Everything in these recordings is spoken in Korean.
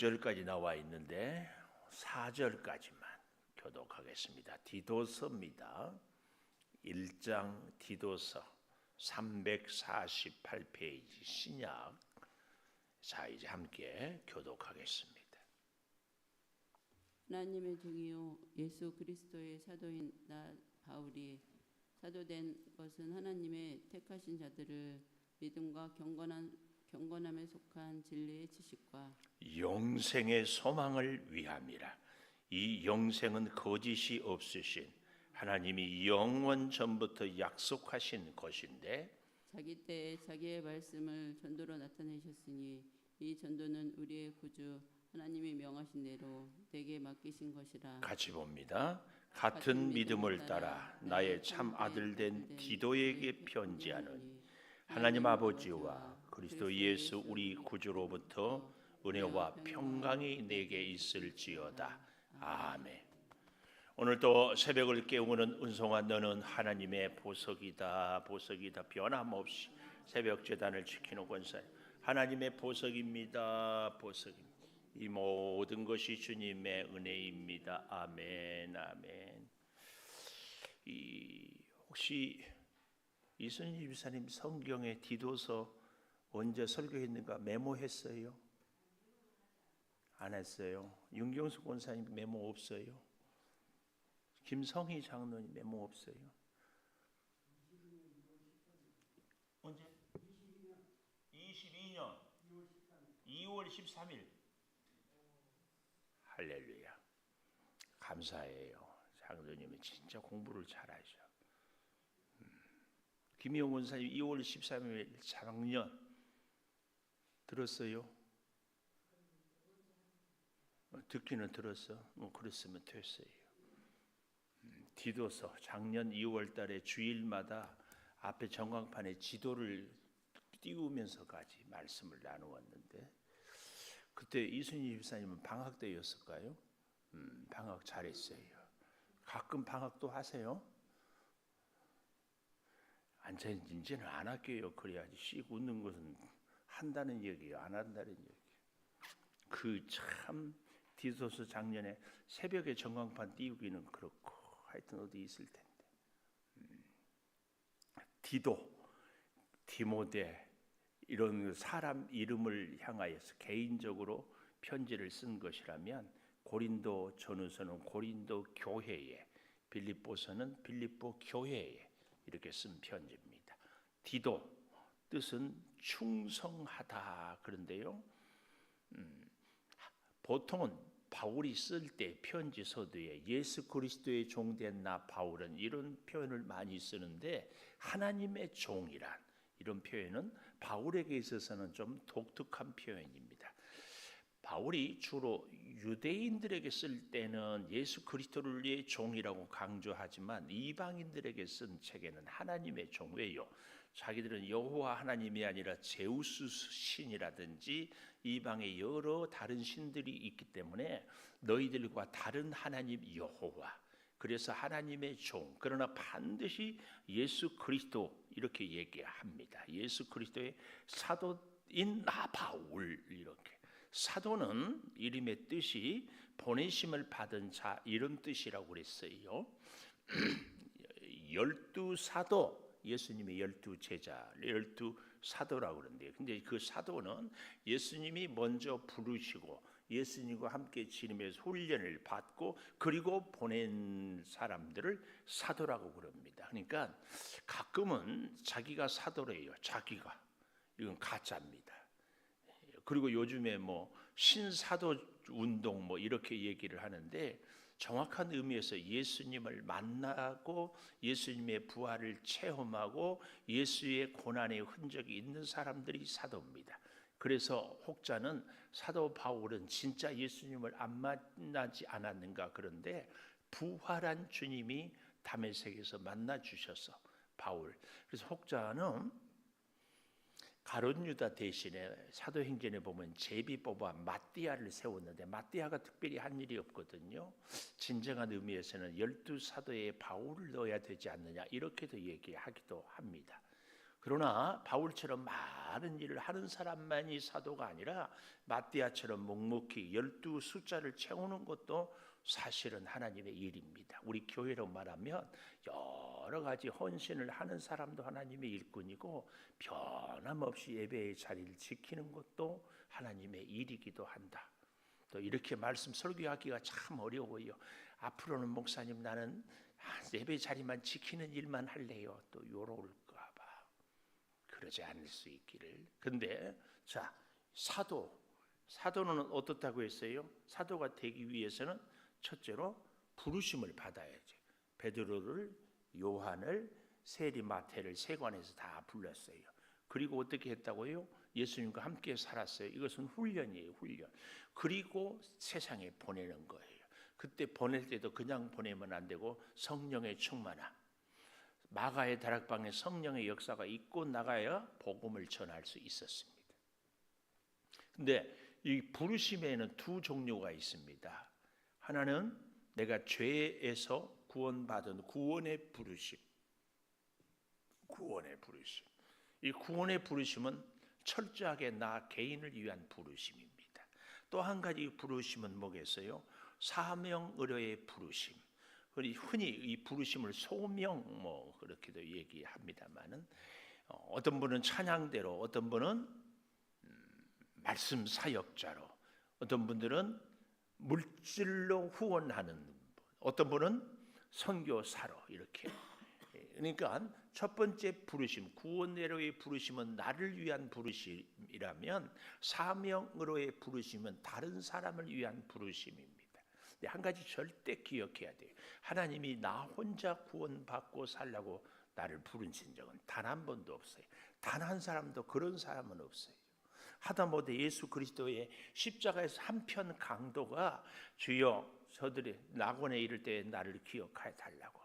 6절까지 나와 있는데 4절까지만 교독하겠습니다. 디도서입니다. 1장 디도서 348페이지 신약. 자, 이제 함께 교독하겠습니다. 하나님의 종이요 예수 그리스도의 사도인 나 바울이 사도된 것은 하나님의 택하신 자들을 믿음과 경건함에 속한 진리의 지식과 영생의 소망을 위함이라. 이 영생은 거짓이 없으신 하나님이 영원 전부터 약속하신 것인데 자기 때에 자기의 말씀을 전도로 나타내셨으니 이 전도는 우리의 구주 하나님이 명하신 대로 내게 맡기신 것이라. 같이 봅니다. 같은 믿음을 따라 나의 참 아들 된 디도에게 편지하는 하나님 아버지와 그리스도 예수 우리 구주로부터 은혜와 평강이 내게 있을지어다. 아멘. 오늘도 새벽을 깨우는 은송아, 너는 하나님의 보석이다. 보석이다. 변함없이 새벽 제단을 지키는 권사 하나님의 보석입니다. 보석입니다. 이 모든 것이 주님의 은혜입니다. 아멘. 아멘. 혹시 이순희 집사님 성경에 디도서 언제 설교했는가 메모했어요? 안 했어요. 윤경수 권사님 메모 없어요. 김성희 장로님 메모 없어요. 언제? 22년 2월 13일. 할렐루야. 감사해요. 장로님이 진짜 공부를 잘하셔. 김희영 권사님 2월 13일 작년 들었어요? 듣기는 들었어. 그랬으면 됐어요. 디도서 작년 2월 달에 주일마다 앞에 전광판에 지도를 띄우면서까지 말씀을 나누었는데 그때 이순희 집사님은 방학 때였을까요? 방학 잘했어요. 가끔 방학도 하세요? 이제는 안 할게요. 그래야지 씩 웃는 것은 한다는 얘기예요. 안 한다는 얘기예요. 그 참 디도서 작년에 새벽에 전광판 띄우기는 그렇고 하여튼 어디 있을 텐데. 디도, 디모데 이런 사람 이름을 향하여서 개인적으로 편지를 쓴 것이라면 고린도 전후서는 고린도 교회에, 빌립보서는 빌립보 교회에 이렇게 쓴 편지입니다. 디도 뜻은 충성하다 그런데요. 보통은 바울이 쓸 때 편지 서두에 예수 그리스도의 종된 나 바울은 이런 표현을 많이 쓰는데 하나님의 종이란 이런 표현은 바울에게 있어서는 좀 독특한 표현입니다. 바울이 주로 유대인들에게 쓸 때는 예수 그리스도의 종이라고 강조하지만 이방인들에게 쓴 책에는 하나님의 종이에요. 자기들은 여호와 하나님이 아니라 제우스 신이라든지 이방의 여러 다른 신들이 있기 때문에 너희들과 다른 하나님 여호와, 그래서 하나님의 종, 그러나 반드시 예수 그리스도 이렇게 얘기합니다. 예수 그리스도의 사도인 나 바울. 이렇게 사도는 이름의 뜻이 보내심을 받은 자 이런 뜻이라고 그랬어요. 12사도, 예수님의 12제자, 12사도라고 그러는데요. 근데 그 사도는 예수님이 먼저 부르시고 예수님과 함께 지내면서 훈련을 받고 그리고 보낸 사람들을 사도라고 그럽니다. 그러니까 가끔은 자기가 사도래요. 자기가. 이건 가짜입니다. 그리고 요즘에 뭐 신사도 운동 뭐 이렇게 얘기를 하는데 정확한 의미에서 예수님을 만나고 예수님의 부활을 체험하고 예수의 고난의 흔적이 있는 사람들이 사도입니다. 그래서 혹자는 사도 바울은 진짜 예수님을 안 만나지 않았는가, 그런데 부활한 주님이 다메섹에서 만나 주셔서 바울. 그래서 혹자는 가룟 유다 대신에 사도행전에 보면 제비 뽑아 마띠아를 세웠는데 마띠아가 특별히 한 일이 없거든요. 진정한 의미에서는 12사도에 바울을 넣어야 되지 않느냐 이렇게도 얘기하기도 합니다. 그러나 바울처럼 많은 일을 하는 사람만이 사도가 아니라 마띠아처럼 묵묵히 12 숫자를 채우는 것도 사실은 하나님의 일입니다. 우리 교회로 말하면 여러 가지 헌신을 하는 사람도 하나님의 일꾼이고 변함없이 예배의 자리를 지키는 것도 하나님의 일이기도 한다. 또 이렇게 말씀 설교하기가 참 어려워요. 앞으로는 목사님 나는 예배 자리만 지키는 일만 할래요. 또 요럴까 봐. 그러지 않을 수 있기를. 근데 자, 사도는 어떻다고 했어요? 사도가 되기 위해서는 첫째로 부르심을 받아야지. 베드로를, 요한을, 세리, 마태를 세관에서 다 불렀어요. 그리고 어떻게 했다고요? 예수님과 함께 살았어요. 이것은 훈련이에요, 훈련. 그리고 세상에 보내는 거예요. 그때 보낼 때도 그냥 보내면 안 되고 성령의 충만함. 마가의 다락방에 성령의 역사가 있고 나가야 복음을 전할 수 있었습니다. 근데 이 부르심에는 두 종류가 있습니다. 하나는 내가 죄에서 구원받은 구원의 부르심. 이 구원의 부르심은 철저하게 나 개인을 위한 부르심입니다. 또 한 가지 부르심은 뭐겠어요? 사명 의료의 부르심. 흔히 이 부르심을 소명 그렇게도 얘기합니다만은 어떤 분은 찬양대로, 어떤 분은 말씀 사역자로, 어떤 분들은 물질로 후원하는 분, 어떤 분은 선교사로 이렇게. 그러니까 첫 번째 부르심, 구원으로의 부르심은 나를 위한 부르심이라면 사명으로의 부르심은 다른 사람을 위한 부르심입니다. 근데 한 가지 절대 기억해야 돼요. 하나님이 나 혼자 구원받고 살라고 나를 부르신 적은 단 한 번도 없어요. 단 한 사람도 그런 사람은 없어요. 하다못해 예수 그리스도의 십자가에서 한편 강도가 주여 저들이 낙원에 이를 때 나를 기억하여 달라고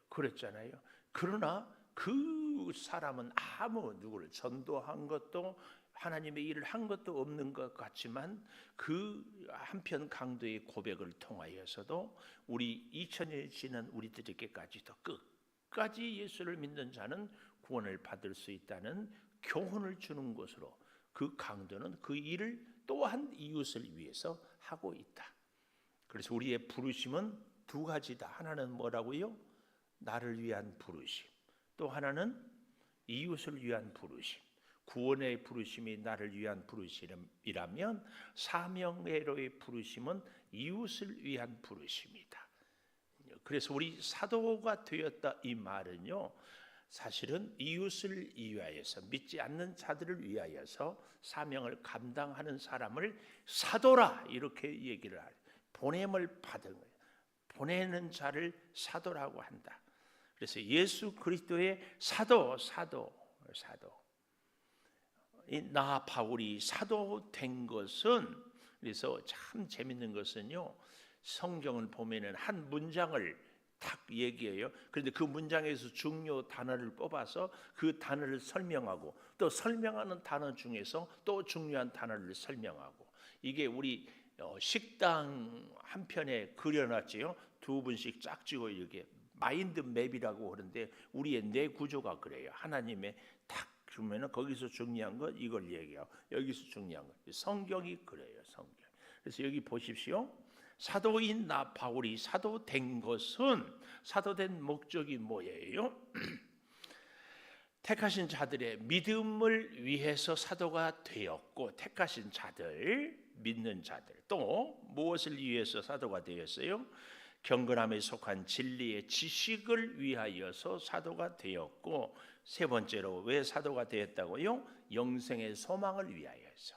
그랬잖아요. 그러나 그 사람은 아무 누구를 전도한 것도 하나님의 일을 한 것도 없는 것 같지만 그 한편 강도의 고백을 통하여서도 우리 2000년이 지난 우리들에게까지도 끝까지 예수를 믿는 자는 구원을 받을 수 있다는 교훈을 주는 것으로 그 강도는 그 일을 또한 이웃을 위해서 하고 있다. 그래서 우리의 부르심은 두 가지다. 하나는 뭐라고요? 나를 위한 부르심. 또 하나는 이웃을 위한 부르심. 구원의 부르심이 나를 위한 부르심이라면 사명의로의 부르심은 이웃을 위한 부르심이다. 그래서 우리 사도가 되었다 이 말은요, 사실은 이웃을 위하여서, 믿지 않는 자들을 위하여서 사명을 감당하는 사람을 사도라 이렇게 얘기를 하요. 보냄을 받은 거예요. 보내는 자를 사도라고 한다. 그래서 예수 그리스도의 사도. 이 나 바울이 사도 된 것은, 그래서 참 재밌는 것은요, 성경을 보면은 한 문장을 딱 얘기해요. 그런데 그 문장에서 중요 단어를 뽑아서 그 단어를 설명하고 또 설명하는 단어 중에서 또 중요한 단어를 설명하고, 이게 우리 식당 한 편에 그려놨지요. 두 분씩 짝지고 이렇게 마인드 맵이라고 하는데 우리의 뇌 구조가 그래요. 하나님의 딱 주면은 거기서 중요한 것 이걸 얘기하고 여기서 중요한 것. 성경이 그래요. 성경. 그래서 여기 보십시오. 사도인 나 바울이 사도 된 것은, 사도된 목적이 뭐예요? 택하신 자들의 믿음을 위해서 사도가 되었고, 택하신 자들, 믿는 자들, 또 무엇을 위해서 사도가 되었어요? 경건함에 속한 진리의 지식을 위하여서 사도가 되었고, 세 번째로 왜 사도가 되었다고요? 영생의 소망을 위하여서,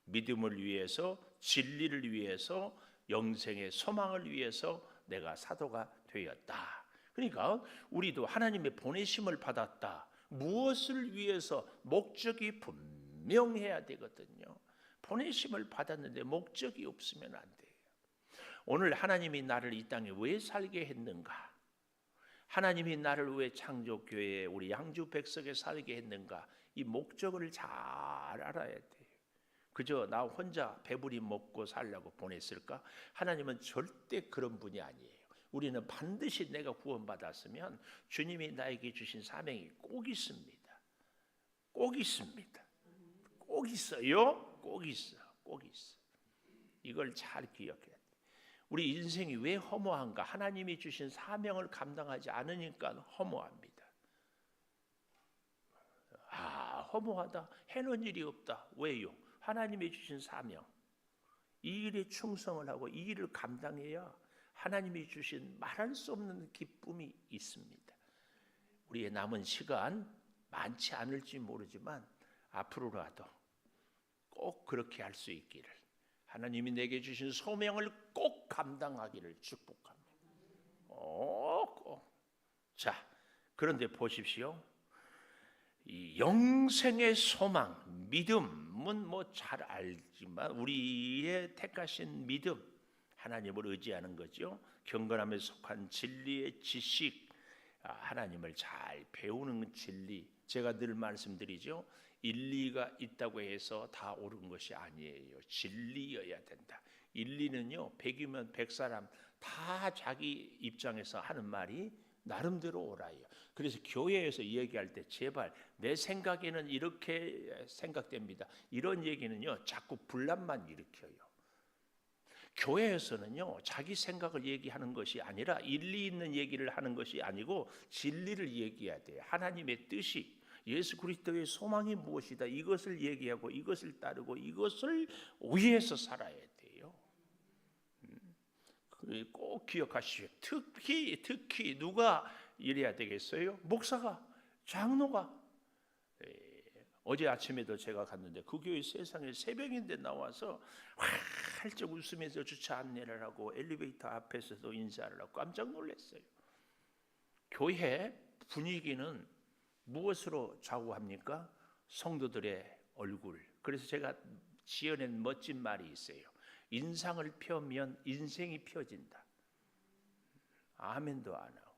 믿음을 위해서, 진리를 위해서, 영생의 소망을 위해서 내가 사도가 되었다. 그러니까 우리도 하나님의 보내심을 받았다. 무엇을 위해서? 목적이 분명해야 되거든요. 보내심을 받았는데 목적이 없으면 안 돼요. 오늘 하나님이 나를 이 땅에 왜 살게 했는가? 하나님이 나를 왜 창조교회에 우리 양주 백석에 살게 했는가? 이 목적을 잘 알아야 돼요. 그저 나 혼자 배부리 먹고 살려고 보냈을까? 하나님은 절대 그런 분이 아니에요. 우리는 반드시 내가 구원받았으면 주님이 나에게 주신 사명이 꼭 있습니다. 꼭 있습니다. 꼭 있어요. 꼭 있어. 꼭 있어. 이걸 잘 기억해야 돼. 우리 인생이 왜 허무한가? 하나님이 주신 사명을 감당하지 않으니까 허무합니다. 허무하다. 해놓은 일이 없다. 왜요? 하나님이 주신 사명. 이 일에 충성을 하고 이 일을 감당해야 하나님이 주신 말할 수 없는 기쁨이 있습니다. 우리의 남은 시간 많지 않을지 모르지만 앞으로라도 꼭 그렇게 할 수 있기를, 하나님이 내게 주신 소명을 꼭 감당하기를 축복합니다. 꼭. 자, 그런데 보십시오. 이 영생의 소망, 믿음은 뭐 잘 알지만 우리의 택하신 믿음, 하나님을 의지하는 거죠. 경건함에 속한 진리의 지식, 하나님을 잘 배우는 진리. 제가 늘 말씀드리죠. 인리가 있다고 해서 다 옳은 것이 아니에요. 진리여야 된다. 인리는요, 100이면 100사람 다 자기 입장에서 하는 말이 나름대로 옳아요. 그래서 교회에서 얘기할 때 제발 내 생각에는 이렇게 생각됩니다, 이런 얘기는요 자꾸 분란만 일으켜요. 교회에서는요 자기 생각을 얘기하는 것이 아니라 일리 있는 얘기를 하는 것이 아니고 진리를 얘기해야 돼요. 하나님의 뜻이, 예수 그리스도의 소망이 무엇이다, 이것을 얘기하고 이것을 따르고 이것을 위해서 살아야 돼요. 꼭 기억하시오. 특히 누가 이래야 되겠어요? 목사가, 장로가. 어제 아침에도 제가 갔는데 그 교회 세상에 새벽인데 나와서 활짝 웃으면서 주차 안내를 하고 엘리베이터 앞에서도 인사를 하고 깜짝 놀랐어요. 교회 분위기는 무엇으로 좌우합니까? 성도들의 얼굴. 그래서 제가 지어낸 멋진 말이 있어요. 인상을 펴면 인생이 펴진다. 아멘도 안 하고.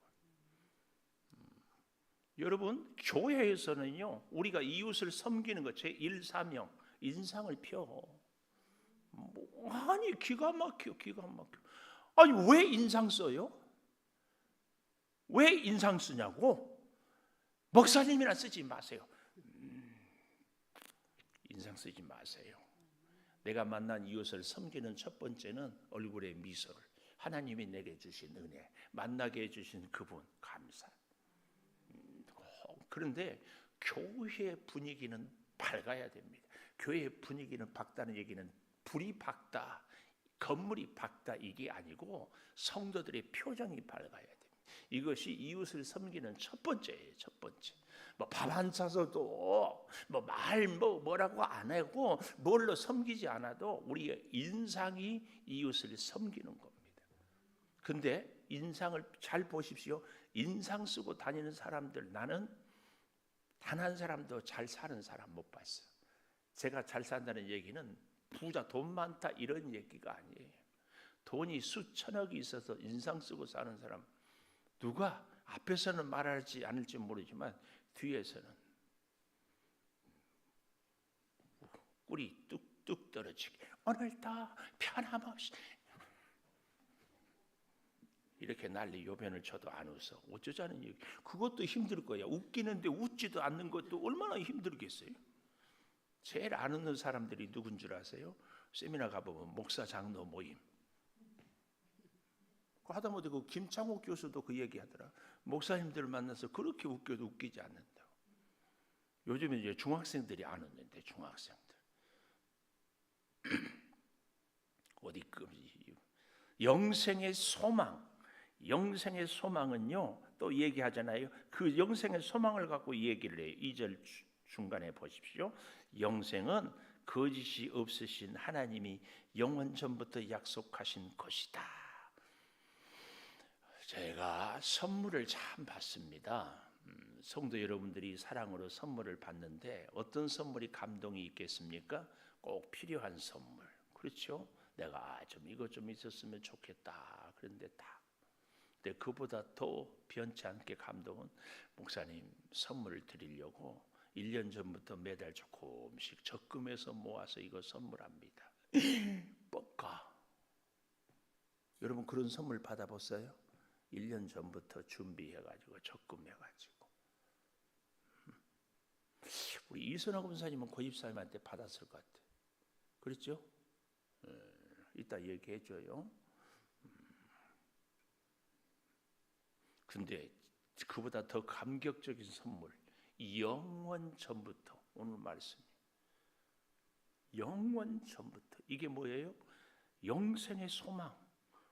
여러분, 교회에서는요 우리가 이웃을 섬기는 것, 제1사명 인상을 펴. 아니 기가 막혀. 아니 왜 인상 써요? 왜 인상 쓰냐고? 목사님이나 쓰지 마세요. 인상 쓰지 마세요. 내가 만난 이웃을 섬기는 첫 번째는 얼굴의 미소를, 하나님이 내게 주신 은혜, 만나게 해주신 그분 감사. 그런데 교회 분위기는 밝아야 됩니다. 교회 분위기는 밝다는 얘기는 불이 밝다, 건물이 밝다 이게 아니고 성도들의 표정이 밝아야 됩니다. 이것이 이웃을 섬기는 첫 번째예요. 첫 번째. 뭐 밥 안 사서도 뭐라고 안 하고 뭘로 섬기지 않아도 우리의 인상이 이웃을 섬기는 겁니다. 근데 인상을 잘 보십시오. 인상 쓰고 다니는 사람들, 나는 단 한 사람도 잘 사는 사람 못 봤어요. 제가 잘 산다는 얘기는 부자, 돈 많다 이런 얘기가 아니에요. 돈이 수천억이 있어서 인상 쓰고 사는 사람 누가 앞에서는 말하지 않을지 모르지만 뒤에서는 꿀이 뚝뚝 떨어지게 오늘도 편함없이 이렇게 난리 요변을 쳐도 안 웃어. 어쩌자는 얘기. 그것도 힘들 거야. 웃기는데 웃지도 않는 것도 얼마나 힘들겠어요. 제일 안 웃는 사람들이 누군 줄 아세요? 세미나 가보면 목사 장로 모임. 하다못해 그 김창옥 교수도 그 얘기하더라. 목사님들 만나서 그렇게 웃겨도 웃기지 않는다고. 요즘에 이제 중학생들이 안 웃는데, 중학생들. 어디 영생의 소망. 영생의 소망은요 또 얘기하잖아요. 그 영생의 소망을 갖고 얘기를 해요. 2절 중간에 보십시오. 영생은 거짓이 없으신 하나님이 영원 전부터 약속하신 것이다. 제가 선물을 참 받습니다. 성도 여러분들이 사랑으로 선물을 받는데 어떤 선물이 감동이 있겠습니까? 꼭 필요한 선물. 그렇죠? 내가 좀 이거 좀 있었으면 좋겠다. 그런데 근데 그보다 더 변치 않게 감동은 목사님 선물을 드리려고 1년 전부터 매달 조금씩 적금해서 모아서 이거 선물합니다. 뻑가. 여러분 그런 선물 받아봤어요? 1년 전부터 준비해가지고 적금해가지고 우리 이선화 권사님은 고집사님한테 받았을 것 같아. 그렇죠? 이따 얘기해줘요. 근데 그보다 더 감격적인 선물, 영원 전부터, 오늘 말씀 영원 전부터. 이게 뭐예요? 영생의 소망,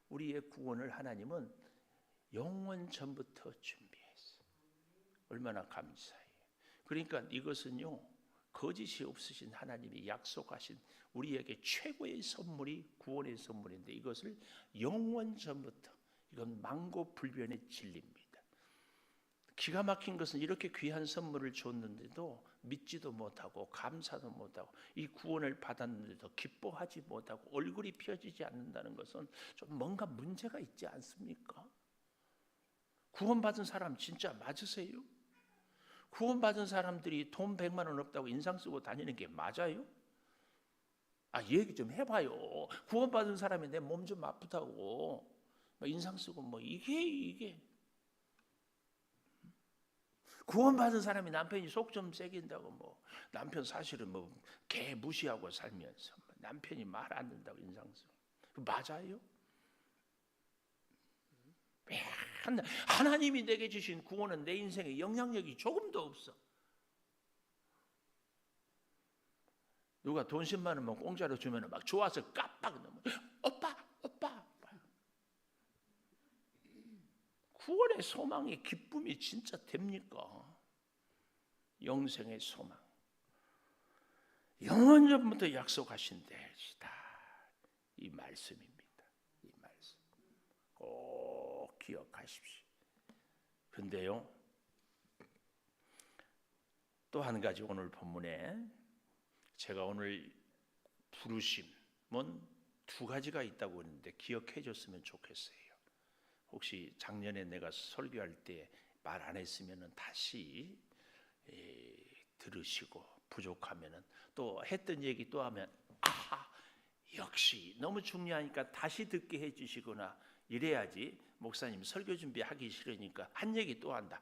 우리의 구원을 하나님은 영원 전부터 준비했어요. 얼마나 감사해요. 그러니까 이것은요, 거짓이 없으신 하나님이 약속하신 우리에게 최고의 선물이 구원의 선물인데, 이것을 영원 전부터, 이건 만고불변의 진리입니다. 기가 막힌 것은 이렇게 귀한 선물을 줬는데도 믿지도 못하고 감사도 못하고 이 구원을 받았는데도 기뻐하지 못하고 얼굴이 펴지지 않는다는 것은 좀 뭔가 문제가 있지 않습니까? 구원받은 사람 진짜 맞으세요? 구원받은 사람들이 돈 100만 원 없다고 인상 쓰고 다니는 게 맞아요? 얘기 좀 해봐요. 구원받은 사람이 내 몸 좀 아프다고 인상 쓰고 이게 구원받은 사람이 남편이 속 좀 새긴다고 남편 사실은 개 무시하고 살면서 남편이 말 안 듣는다고 인상 쓰고 맞아요? 하나님이 내게 주신 구원은 내 인생에 영향력이 조금도 없어. 누가 돈 10만 원만 공짜로 주면 막 좋아서 깜빡 넘어. 오빠. 구원의 소망의 기쁨이 진짜 됩니까? 영생의 소망, 영원 전부터 약속하신 데시다. 이 말씀입니다. 이 말씀 꼭 기억하십시오. 근데요, 또 한 가지 오늘 본문에 제가 오늘 부르심은 두 가지가 있다고 했는데 기억해 줬으면 좋겠어요. 혹시 작년에 내가 설교할 때 말 안 했으면 다시 들으시고 부족하면 또 했던 얘기 또 하면 역시 너무 중요하니까 다시 듣게 해주시거나 이래야지. 목사님 설교 준비하기 싫으니까 한 얘기 또 한다.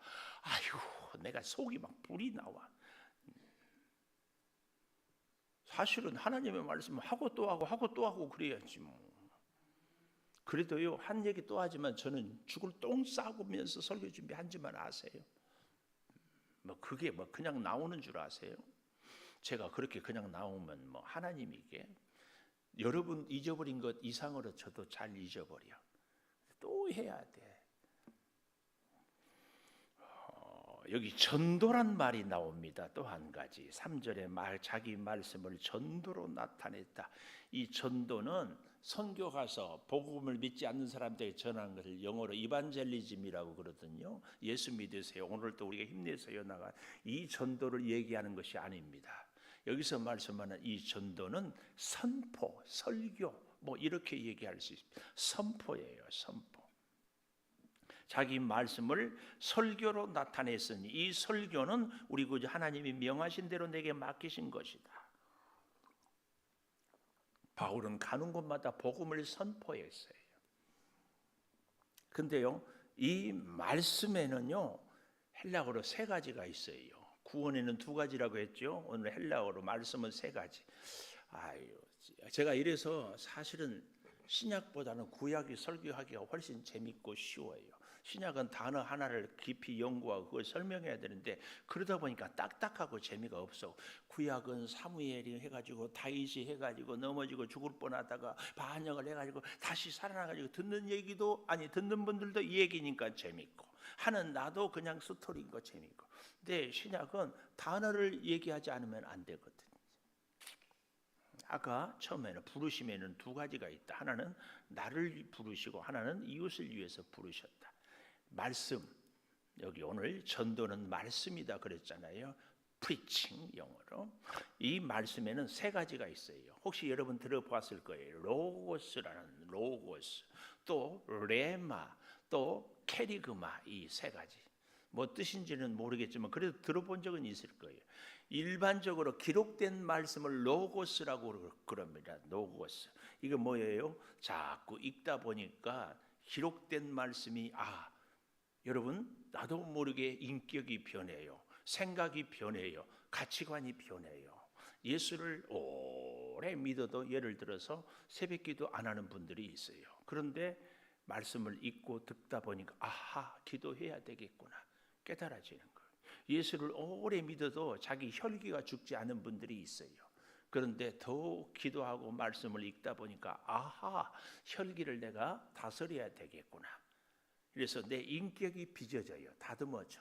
내가 속이 막 불이 나와. 사실은 하나님의 말씀을 하고 또 하고 그래야지 그래도요, 한 얘기 또 하지만 저는 죽을 똥 싸고면서 설교 준비한지만 아세요. 그게 그냥 나오는 줄 아세요? 제가 그렇게 그냥 나오면 하나님에게 여러분 잊어버린 것 이상으로 저도 잘 잊어버려. 또 해야 돼. 여기 전도란 말이 나옵니다. 또 한 가지 3절에 자기 말씀을 전도로 나타냈다. 이 전도는 선교 가서 복음을 믿지 않는 사람들에게 전하는 것을 영어로 이반젤리즘이라고 그러거든요. 예수 믿으세요. 오늘도 우리가 힘내서 나간 이 전도를 얘기하는 것이 아닙니다. 여기서 말씀하는 이 전도는 선포, 설교 이렇게 얘기할 수 있습니다. 선포예요. 선포. 자기 말씀을 설교로 나타냈으니 이 설교는 우리 구주 하나님이 명하신 대로 내게 맡기신 것이다. 바울은 가는 곳마다 복음을 선포했어요. 근데요, 이 말씀에는요, 헬라어로 3가지가 있어요. 구원에는 2가지라고 했죠. 오늘 헬라어로 말씀은 3가지. 제가 이래서 사실은 신약보다는 구약이 설교하기가 훨씬 재밌고 쉬워요. 신약은 단어 하나를 깊이 연구하고 그걸 설명해야 되는데 그러다 보니까 딱딱하고 재미가 없어. 구약은 사무엘이 해가지고 다윗이 해가지고 넘어지고 죽을 뻔하다가 반역을 해가지고 다시 살아나가지고 듣는 분들도 이 얘기니까 재밌고 하는 나도 그냥 스토리인 거 재밌고. 근데 신약은 단어를 얘기하지 않으면 안 되거든요. 아까 처음에는 부르심에는 2가지가 있다. 하나는 나를 부르시고 하나는 이웃을 위해서 부르셨다. 말씀, 여기 오늘 전도는 말씀이다 그랬잖아요. preaching 영어로. 이 말씀에는 3가지가 있어요. 혹시 여러분 들어보았을 거예요. 로고스라는 로고스, 또 레마, 또 캐리그마. 이 3가지 뜻인지는 모르겠지만 그래도 들어본 적은 있을 거예요. 일반적으로 기록된 말씀을 로고스라고 그럽니다. 로고스. 이거 뭐예요? 자꾸 읽다 보니까 기록된 말씀이 여러분 나도 모르게 인격이 변해요. 생각이 변해요. 가치관이 변해요. 예수를 오래 믿어도 예를 들어서 새벽기도 안 하는 분들이 있어요. 그런데 말씀을 읽고 듣다 보니까 아하, 기도해야 되겠구나 깨달아지는 거예요. 예수를 오래 믿어도 자기 혈기가 죽지 않은 분들이 있어요. 그런데 더욱 기도하고 말씀을 읽다 보니까 아하, 혈기를 내가 다스려야 되겠구나. 그래서 내 인격이 빚어져요. 다듬어져.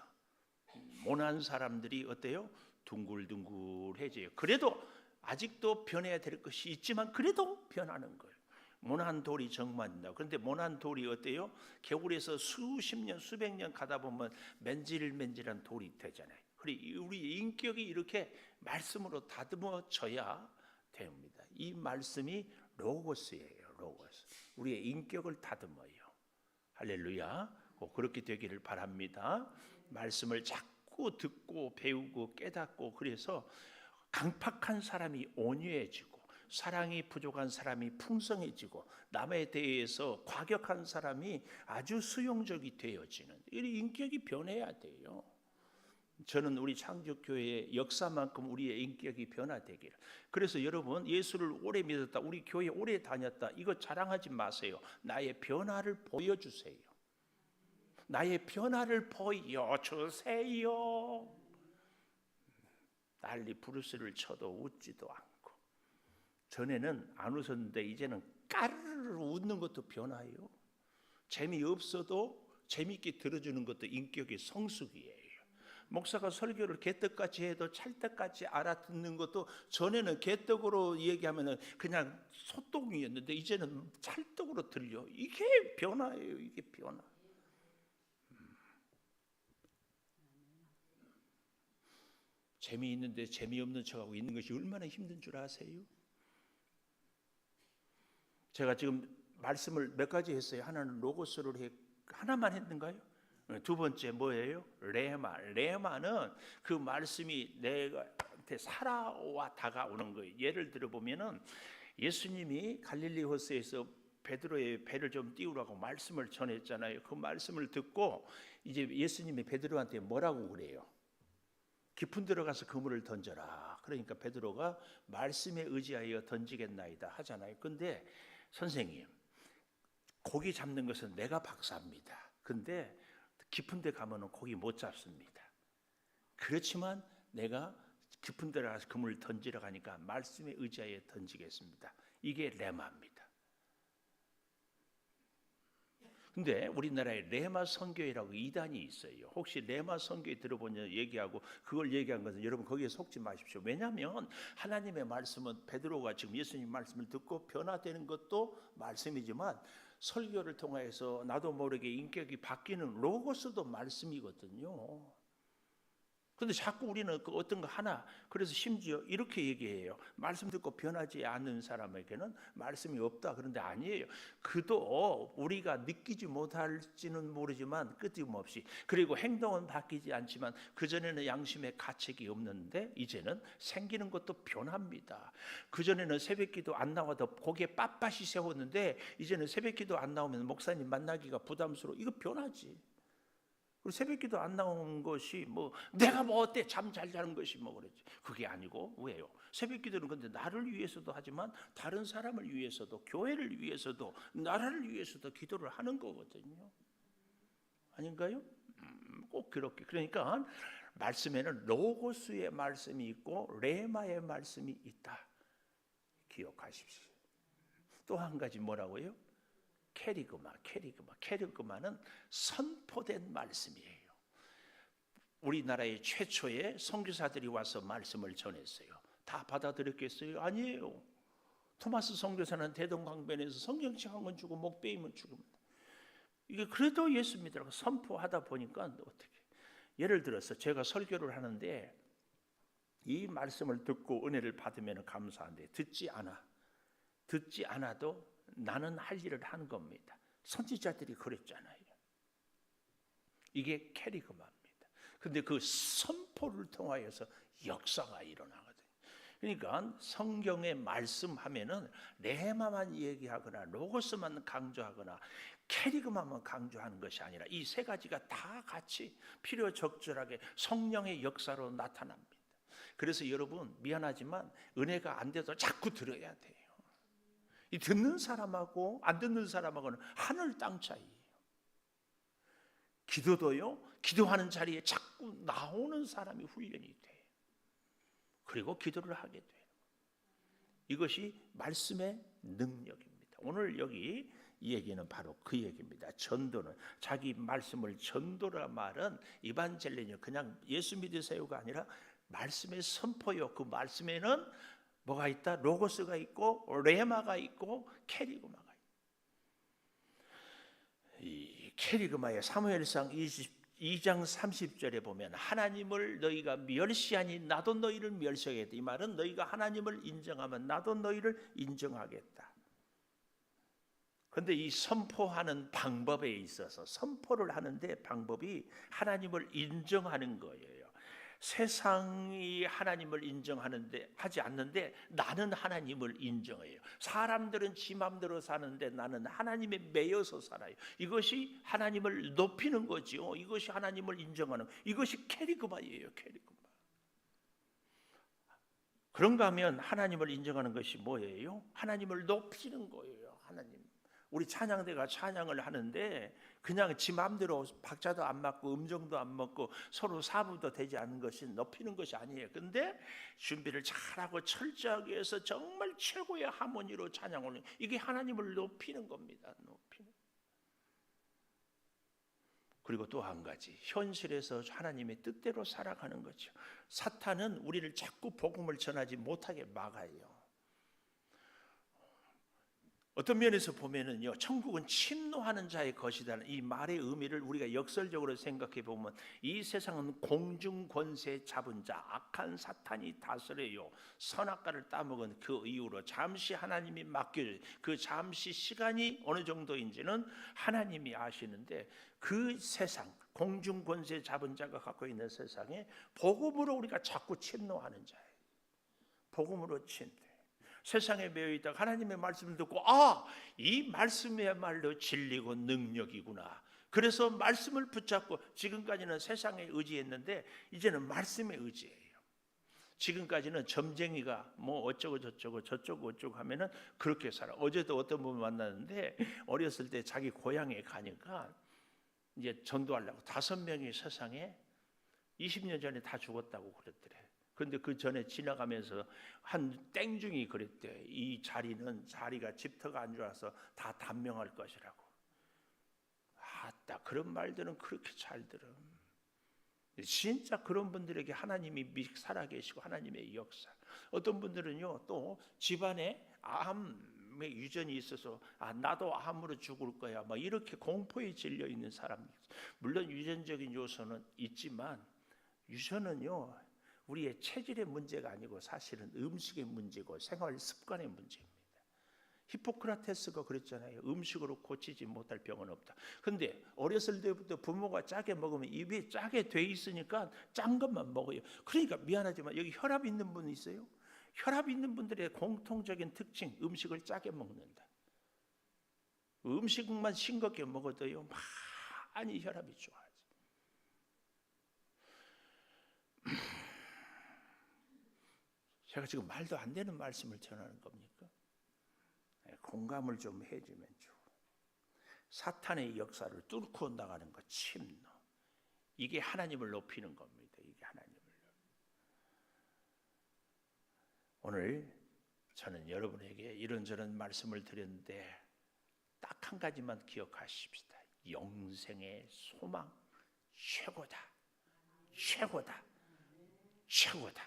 모난 사람들이 어때요? 둥글둥글해져요. 그래도 아직도 변해야 될 것이 있지만 그래도 변하는 거예요. 모난 돌이 정맞는다. 그런데 모난 돌이 어때요? 겨울에서 수십 년, 수백 년 가다 보면 맨질맨질한 돌이 되잖아요. 우리 인격이 이렇게 말씀으로 다듬어져야 됩니다. 이 말씀이 로고스예요. 로고스. 우리의 인격을 다듬어요. 할렐루야. 그렇게 되기를 바랍니다. 말씀을 자꾸 듣고 배우고 깨닫고 그래서 강팍한 사람이 온유해지고 사랑이 부족한 사람이 풍성해지고 남에 대해서 과격한 사람이 아주 수용적이 되어지는 이 인격이 변해야 돼요. 저는 우리 창조교회의 역사만큼 우리의 인격이 변화되기를. 그래서 여러분 예수를 오래 믿었다, 우리 교회 오래 다녔다 이거 자랑하지 마세요. 나의 변화를 보여주세요. 나의 변화를 보여주세요. 난리 부르스를 쳐도 웃지도 않고 전에는 안 웃었는데 이제는 까르르 웃는 것도 변화예요. 재미없어도 재미있게 들어주는 것도 인격의 성숙이에요. 목사가 설교를 개떡같이 해도 찰떡같이 알아듣는 것도 전에는 개떡으로 얘기하면 그냥 소똥이었는데 이제는 찰떡으로 들려. 이게 변화예요. 이게 변화. 재미있는데 재미없는 척하고 있는 것이 얼마나 힘든 줄 아세요? 제가 지금 말씀을 몇 가지 했어요. 하나는 로고스를 하나만 했는가요? 두 번째 뭐예요? 레마. 레마는 그 말씀이 내한테 살아와 다가오는 거예요. 예를 들어 보면은 예수님이 갈릴리 호수에서 베드로의 배를 좀 띄우라고 말씀을 전했잖아요. 그 말씀을 듣고 이제 예수님이 베드로한테 뭐라고 그래요? 깊은 데로 가서 그물을 던져라. 그러니까 베드로가 말씀에 의지하여 던지겠나이다 하잖아요. 근데 선생님, 고기 잡는 것은 내가 박사입니다. 근데 깊은 데 가면은 고기 못 잡습니다. 그렇지만 내가 깊은 데로 가서 그물을 던지러 가니까 말씀에 의지하여 던지겠습니다. 이게 레마입니다. 근데 우리나라에 레마 선교회라고 이단이 있어요. 혹시 레마 선교회 들어본 적 얘기하고 그걸 얘기한 것은 여러분 거기에 속지 마십시오. 왜냐하면 하나님의 말씀은 베드로가 지금 예수님 말씀을 듣고 변화되는 것도 말씀이지만 설교를 통해서 나도 모르게 인격이 바뀌는 로고스도 말씀이거든요. 그런데 자꾸 우리는 그 어떤 거 하나, 그래서 심지어 이렇게 얘기해요. 말씀 듣고 변하지 않는 사람에게는 말씀이 없다. 그런데 아니에요. 그도 우리가 느끼지 못할지는 모르지만 끄트임없이, 그리고 행동은 바뀌지 않지만 그전에는 양심의 가책이 없는데 이제는 생기는 것도 변합니다. 그전에는 새벽기도 안 나와도 고개 빳빳이 세웠는데 이제는 새벽기도 안 나오면 목사님 만나기가 부담스러워. 이거 변하지. 그리고 새벽기도 안 나온 것이 뭐 내가 뭐 어때 잠 잘 자는 것이 뭐 그랬지. 그게 아니고 왜요? 새벽기도는 근데 나를 위해서도 하지만 다른 사람을 위해서도, 교회를 위해서도, 나라를 위해서도 기도를 하는 거거든요. 아닌가요? 꼭 그렇게. 그러니까 말씀에는 로고스의 말씀이 있고 레마의 말씀이 있다. 기억하십시오. 또 한 가지 뭐라고요? 케리그마는 선포된 말씀이에요. 우리나라의 최초의 선교사들이 와서 말씀을 전했어요. 다 받아들였겠어요? 아니에요. 토마스 선교사는 대동강변에서 성경책 한 권 주고 목 베이면 죽습니다. 이게 그래도 예수 믿으라고 선포하다 보니까 어떻게? 예를 들어서 제가 설교를 하는데 이 말씀을 듣고 은혜를 받으면 감사한데 듣지 않아도 나는 할 일을 하는 겁니다. 선지자들이 그랬잖아요. 이게 캐리그마입니다. 그런데 그 선포를 통하여서 역사가 일어나거든요. 그러니까 성경의 말씀하면은 레마만 얘기하거나 로고스만 강조하거나 캐리그마만 강조하는 것이 아니라 이 세 가지가 다 같이 필요적절하게 성령의 역사로 나타납니다. 그래서 여러분 미안하지만 은혜가 안 돼도 자꾸 들어야 돼요. 이 듣는 사람하고 안 듣는 사람하고는 하늘 땅 차이예요. 기도도요, 기도하는 자리에 자꾸 나오는 사람이 훈련이 돼요. 그리고 기도를 하게 돼요. 이것이 말씀의 능력입니다. 오늘 여기 이 얘기는 바로 그 얘기입니다. 전도는, 자기 말씀을 전도라 말은 이반젤리뇨, 그냥 예수 믿으세요가 아니라 말씀의 선포요. 그 말씀에는 뭐가 있다? 로고스가 있고 레마가 있고 캐리그마가 있고. 이 캐리그마의 사무엘상 22장 30절에 보면 하나님을 너희가 멸시하니 나도 너희를 멸시하겠다. 이 말은 너희가 하나님을 인정하면 나도 너희를 인정하겠다. 그런데 이 선포하는 방법에 있어서 선포를 하는데 방법이 하나님을 인정하는 거예요. 세상이 하나님을 인정하는데 하지 않는데 나는 하나님을 인정해요. 사람들은 지 맘대로 사는데 나는 하나님에 매여서 살아요. 이것이 하나님을 높이는 거지요. 이것이 하나님을 인정하는, 이것이 캐리그마예요. 캐리그마. 그런가 하면 하나님을 인정하는 것이 뭐예요? 하나님을 높이는 거예요. 하나님. 우리 찬양대가 찬양을 하는데 그냥 지 마음대로 박자도 안 맞고 음정도 안 맞고 서로 사부도 되지 않는 것이 높이는 것이 아니에요. 근데 준비를 잘하고 철저하게 해서 정말 최고의 하모니로 찬양을, 이게 하나님을 높이는 겁니다. 높이는. 그리고 또 한 가지, 현실에서 하나님의 뜻대로 살아가는 거죠. 사탄은 우리를 자꾸 복음을 전하지 못하게 막아요. 어떤 면에서 보면은요, 천국은 침노하는 자의 것이라는 이 말의 의미를 우리가 역설적으로 생각해 보면, 이 세상은 공중 권세 잡은 자, 악한 사탄이 다스려요. 선악과를 따먹은 그 이후로 잠시 하나님이 맡겨줘요. 그 잠시 시간이 어느 정도인지는 하나님이 아시는데, 그 세상, 공중 권세 잡은 자가 갖고 있는 세상에 복음으로 우리가 자꾸 침노하는 자예요. 복음으로 침노. 세상에 매여 있다가 하나님의 말씀을 듣고, 이 말씀이야말로 진리고 능력이구나. 그래서 말씀을 붙잡고, 지금까지는 세상에 의지했는데 이제는 말씀에 의지해요. 지금까지는 점쟁이가 뭐 어쩌고 저쩌고 하면은 그렇게 살아. 어제도 어떤 분 만났는데 어렸을 때 자기 고향에 가니까 이제 전도하려고 5명이 세상에 20년 전에 다 죽었다고 그랬더래. 그런데 그 전에 지나가면서 한 땡중이 그랬대. 이 자리가 집터가 안 좋아서 다 단명할 것이라고. 아따, 그런 말들은 그렇게 잘 들어. 진짜 그런 분들에게 하나님이 살아계시고 하나님의 역사. 어떤 분들은요, 또 집안에 암의 유전이 있어서 나도 암으로 죽을 거야, 막 이렇게 공포에 질려 있는 사람들. 물론 유전적인 요소는 있지만 유전은요, 우리의 체질의 문제가 아니고 사실은 음식의 문제고 생활 습관의 문제입니다. 히포크라테스가 그랬잖아요. 음식으로 고치지 못할 병은 없다. 근데 어렸을 때부터 부모가 짜게 먹으면 입이 짜게 돼 있으니까 짠 것만 먹어요. 그러니까 미안하지만 여기 혈압 있는 분 있어요? 혈압 있는 분들의 공통적인 특징, 음식을 짜게 먹는다. 음식만 싱겁게 먹어도요, 많이 혈압이 좋아져. 제가 지금 말도 안 되는 말씀을 전하는 겁니까? 공감을 좀 해주면 좋아. 사탄의 역사를 뚫고 나가는 것, 침노. 이게 하나님을 높이는 겁니다. 이게 하나님을. 오늘 저는 여러분에게 이런저런 말씀을 드렸는데 딱 한 가지만 기억하십시다. 영생의 소망, 최고다. 최고다. 최고다.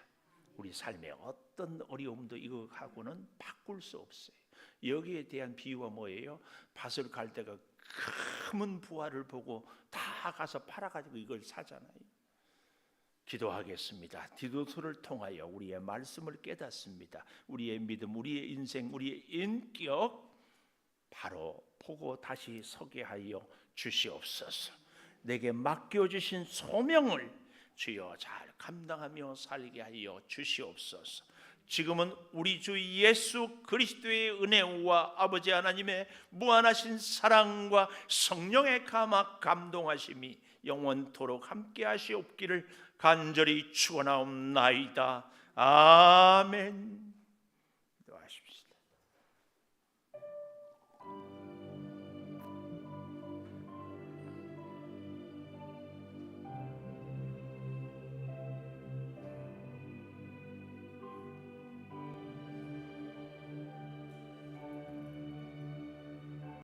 우리 삶의 어떤 어려움도 이거하고는 바꿀 수 없어요. 여기에 대한 비유가 뭐예요? 밭을 갈 때가 큰 부화를 보고 다 가서 팔아가지고 이걸 사잖아요. 기도하겠습니다. 디도서를 통하여 우리의 말씀을 깨닫습니다. 우리의 믿음, 우리의 인생, 우리의 인격 바로 보고 다시 서게 하여 주시옵소서. 내게 맡겨주신 소명을 주여 잘 감당하며 살게 하여 주시옵소서. 지금은 우리 주 예수 그리스도의 은혜와 아버지 하나님의 무한하신 사랑과 성령의 감동하심이 영원토록 함께 하시옵기를 간절히 축원하옵나이다. 아멘.